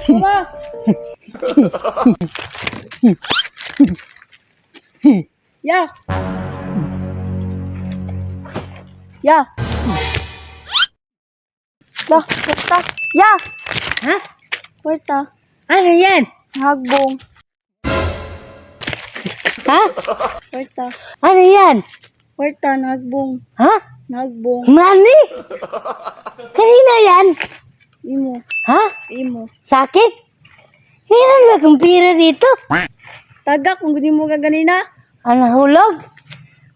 Mama! Ya! Ya! Bah, kwarta. Ya! Ha? Kwarta. Ano yan? Hagbong. Ha? Kwarta. Ano yan? Kwarta, nagbong. Ha? Nagbong. Mani? Kanina yan? Imo. Ha? Imo. Sakit? Meron ba kong pira dito? Tagak, kung hindi mo kaganina. Ano hulog?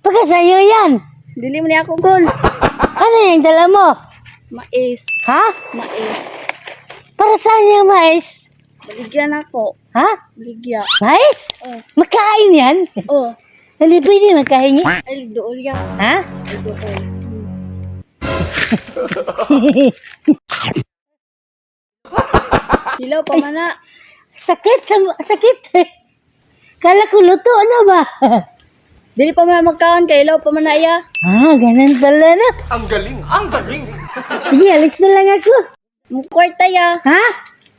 Baka sa'yo yan. Dili mo niya ako, Gol. Ano yung dala mo? Mais. Ha? Mais. Para saan yung mais? Baligyan ako. Ha? Baligya. Mais? Oh. Makain yan? Oh. Hindi pwede makahingi. Ay, dool yan. Ha? Ay, dool. Hilaw pa mana. Sakit. Sakit. Kala ko luto. Ano ba? Dili pa man magkaon kay hilaw pa mana iya. Ganun pala na. Ang galing! Ang galing! Sige, alis na lang ako. Mo kwarta ya. Ha?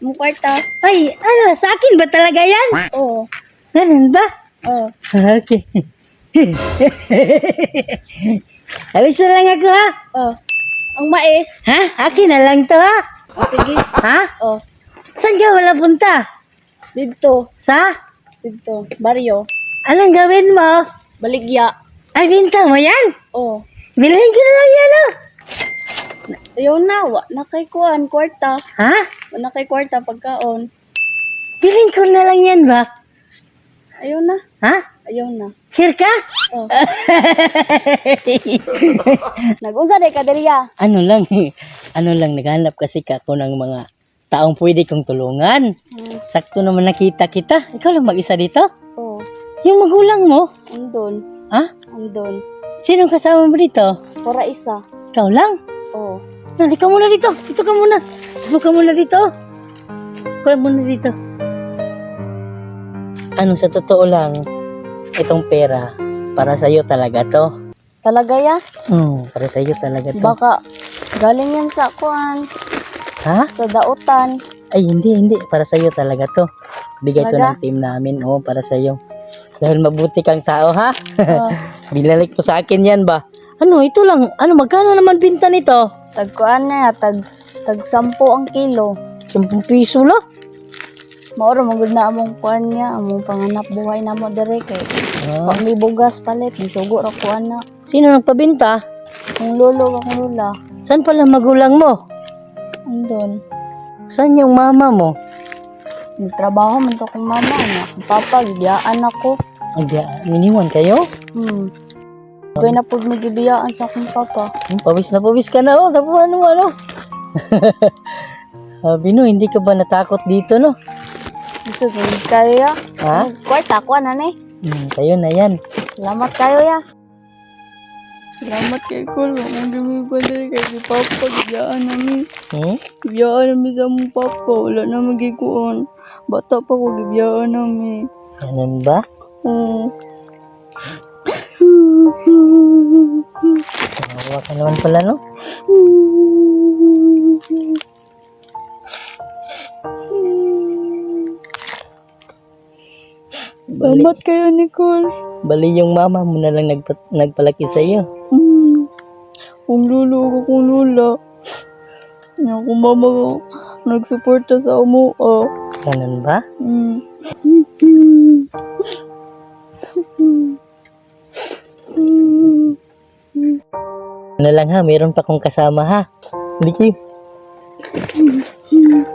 Mo kwarta. Ay, ano, sa akin ba talaga yan? Oh. Ganun ba? Oh. Okay. Alis na lang ako, ha? Oh. Ang mais. Ha? Akin na lang to, ha? Oh, sige. Ha? Oh. Saan ka wala punta? Dito. Sa? Dito. Baryo. Anong gawin mo? Baligya. Ay, binta mo yan? Oh. Bilhin ko na lang yan, oh. Ayaw na. Wa na kay kuan. Kwarta. Ha? Wa na kay kwarta pagkaon. Bilhin ko na lang yan ba? Ayaw na. Ha? Ayaw na. Sure ka? Oh. Nag-unsa day ka diriya? ano lang, naghanap kasi ako ng mga taong pwede kong tulungan. Sakto naman nakita kita. Ikaw lang mag-isa dito? Oh. Yung magulang mo? Andon. Ha? Andon. Sino kasama mo dito? Pora isa. Ikaw lang? Oh. Nali ka muna dito. Dito ka muna. Dito ka muna dito. Ikaw muna dito. Ano, sa totoo lang, itong pera, para sa'yo talaga to. Talaga ya? Para sa'yo talaga to. Baka galing yan sa kuan. Ha? Sa dautan. Ay, hindi. Para sa'yo talaga to. Bigay to Talaga? ng team namin. Oo, para sa'yo. Dahil mabuti kang tao, ha? Oh. Binalik mo sa akin yan ba? Ano, ito lang. Ano, magkano naman binta nito? Tag kuan na. Tag 10 ang kilo. 10 piso lang. Maoro magud na among kuan niya. Among panganap buhay na mo dire kay. Ah. Pag may bugas palit. Bisugo ra kuan na. Sino nagpabinta? Ang lolo akong lula. Saan pala magulang mo? Andon. Saan yung mama mo? Nagtrabaho man to kong mama. Ang papa, gibiyaan ako. Ay, niniwan kayo? Gawin na po may gibiyaan sa akong papa. Pawis na pawis ka na, oh. Tapos ano. Bino, hindi ka ba natakot dito, no? Gusto ko kayo ya. Ha? Kwarta ko na ni. Kayo na yan. Salamat kayo ya. Salamat kay Kul. Ang gamiba dali kay si papa. Gibiyaan namin. Gibiyaan namin sa mong papa. Wala na magikuan. Bata pa ko gibiyaan namin. Ganun ba? Kawawa ka naman pala, no? Salamat kayo, Nicole. Bali yung mama mo na lang nagpalaki sa'yo. Kung lolo ko, kung lula. Kung mama ko, nagsuporta sa amo. Ganun ba? Ano lang ha, mayroon pa kong kasama ha. Liki.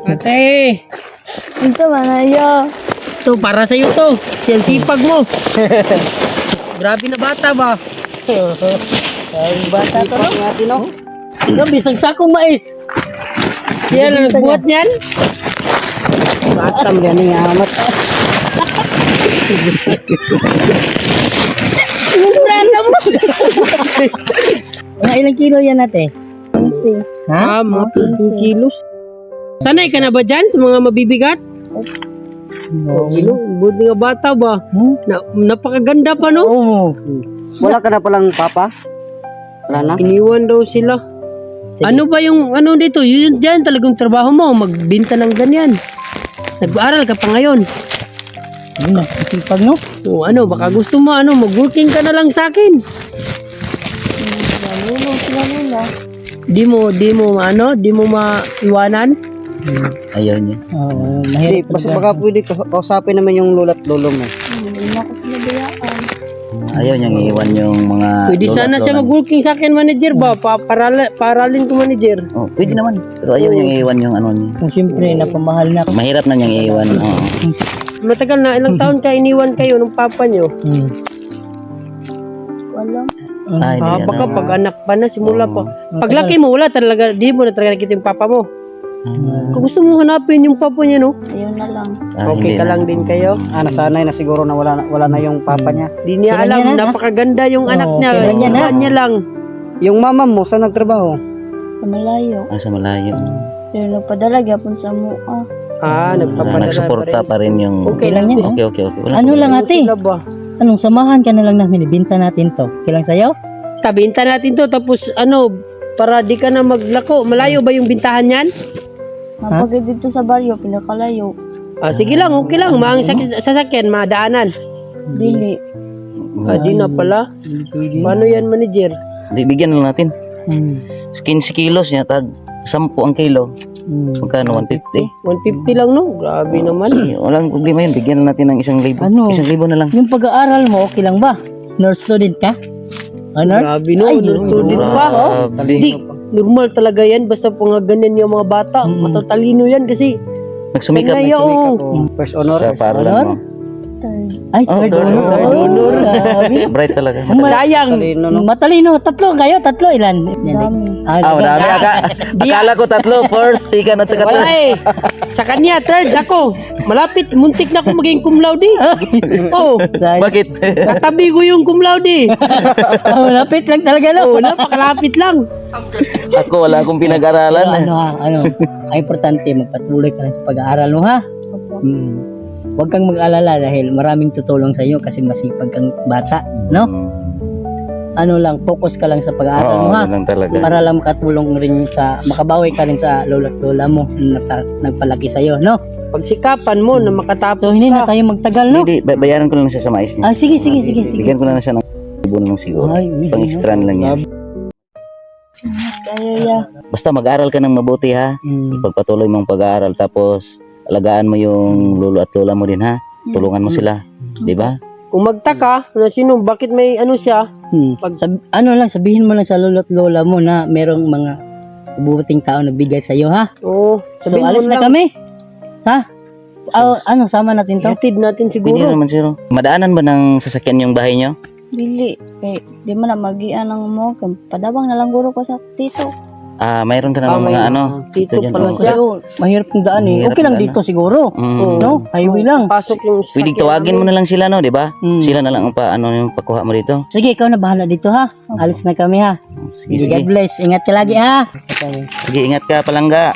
Ate, Unsa man na ya? ito para sa'yo to. Yan sipag mo. Grabe na bata ba? Ang bata to, no? Natin no? Ikaw, bisag sakong mais. Yan ang nagbuhat niyan. Batam yan yung amat. Randa mo. Mga ilang kilo yan ate? Easy. Ha? Mga 15 kilos. Sanay ka na ba dyan sa mga mabibigat? Buti nga bata ba? Napakaganda pa no? Oo. Wala ka na palang papa? Wala na? Iniwan daw sila. Sige. Ano ba yung ano dito? Yun dyan talagang trabaho mo, magbenta ng ganyan. Nag-aaral ka pa ngayon. Yun na, sipag no? O ano, baka gusto mo ano, mag-working ka na lang sa akin. Lalo sila nila. Di mo maiwanan. Ayaw niya. Oo, Hindi, mahirap basta talaga. baka pwede kausapin naman yung lolo't lolo mo. Hindi na ako sila bayaan. Ayaw niyang iiwan yung mga Pwede lola sana at siya lola. mag-working sa akin, manager ba? Paralin ko manager. Oh, pwede naman. Pero ayaw niyang iiwan yung ano niya. Kung siyempre, napamahal na. Mahirap na niyang iiwan. Oo. Matagal na, ilang taon ka iniwan kayo ng papa nyo? Hmm. Walang. Ah, hindi yan, Baka ano. pag anak pa na, simula pa. Paglaki mo, wala talaga, di mo na talaga nakita yung papa mo. Kung gusto mo hanapin yung papa niya, no? Ayun na lang. Ah, Okay hindi ka na. lang din kayo. Nasanay na siguro na wala na yung papa niya. Di niya Kailan alam, yan, ha? napakaganda yung anak niya. kailan yan, ha? Iwan niya lang. Yung mama mo, saan nagtrabaho? Sa malayo. Ah, sa malayo. Pero nagpadala gyapon sa mua. Nagpapadala Nagsuporta pa rin. pa rin yung... Okay lang yan, Okay, okay, okay. Wala Ano problema. lang ate? Sila ba? Anong samahan ka na lang namin, ibinta natin to. Kilang sayo? Tabinta natin to, tapos ano, para di ka na maglako. Malayo ba yung bintahan yan? Napagay dito sa baryo, pinakalayo. Sige lang, okay lang. Maang sasakyan, madaanan. Dili. Di na pala. Paano yan, manager? Di, bigyan na lang natin. Hmm. 15 kilos niya, tag 10 ang kilo. Hmm. Magkano? 150? 150 lang, no? Grabe naman. Walang problema yun. Bigyan na natin ng 1,000. Ano? 1,000 na lang. Yung pag-aaral mo, okay lang ba? Nurse student ka? Honor? Grabe, no? Ay, Honor student pa. Grabe. Di, normal talaga yan. Basta po nga ganyan yung mga bata. Matatalino yan kasi. Nagsumikap Sanay ako. First honor. sa paralan mo. Ay, Oh, third third honor. honor. Oh, grabe. Bright talaga. Sayang. Talino, no? Matalino. Tatlo kayo? Tatlo ilan? Dami. Ah, madami. Akala ko tatlo. First, second, at saka Wala third. eh. Sa kanya, third ako. Malapit, muntik na ako maging cum laude. Oh, Bakit? katabi ko yung cum laude. Oh, lapit lang talaga, no? Oh, napakalapit lang. Ako, wala akong pinag-aralan. Ano ha? Ano? Ang importante, magpatuloy ka lang sa pag-aaral mo, ha? Hmm. Huwag kang mag-alala dahil maraming tutulong sa iyo kasi masipag kang bata, no? Ano lang, focus ka lang sa pag-aaral Oo, mo, ha? yun lang talaga. Para lang makatulong rin makabawi ka rin sa lola at lola mo na nagpalaki sa iyo, no? Pagsikapan mo na makatapos So, hindi na ka. tayo magtagal, no? Hindi, bayaran ko lang siya sa mais niya. Ah, sige. Bigyan ko na lang siya ng ibo na lang siguro. Ay, Pang extra na lang yan. Kaya ya. Basta mag-aral ka ng mabuti ha. Hmm. Ipagpatuloy mong pag-aaral tapos alagaan mo yung lolo at lola mo din ha. Tulungan mo sila. Di ba? Kung magtaka, na sino, bakit may ano siya? Ano lang, sabihin mo lang sa lolo at lola mo na merong mga mabubuting tao na bigay sa iyo, ha? Oo, So, sabihin mo alis na lang. kami. Ha? Ano, sama natin to? Hatid natin Pwede siguro. naman siro. Madaanan ba ng sasakyan yung bahay nyo? Dili. Di man na magian ang mo. Padabang na lang guro ko sa tito. Ah, mayroon ka na ng may mga ano. Tito dyan, pala oh. siya. Mahirap yung daan eh. Mahirap Okay lang yung dito siguro. Mm. No? Highway lang. Pasok yung Pwedeng tawagin mo na lang sila no, di ba? Mm. Sila na lang ang yung pakuha mo dito. Sige, ikaw na bahala dito, ha? Alis na kami, ha? Sige, God sige. bless. Ingat ka lagi, ha? Sige, ingat ka palangga.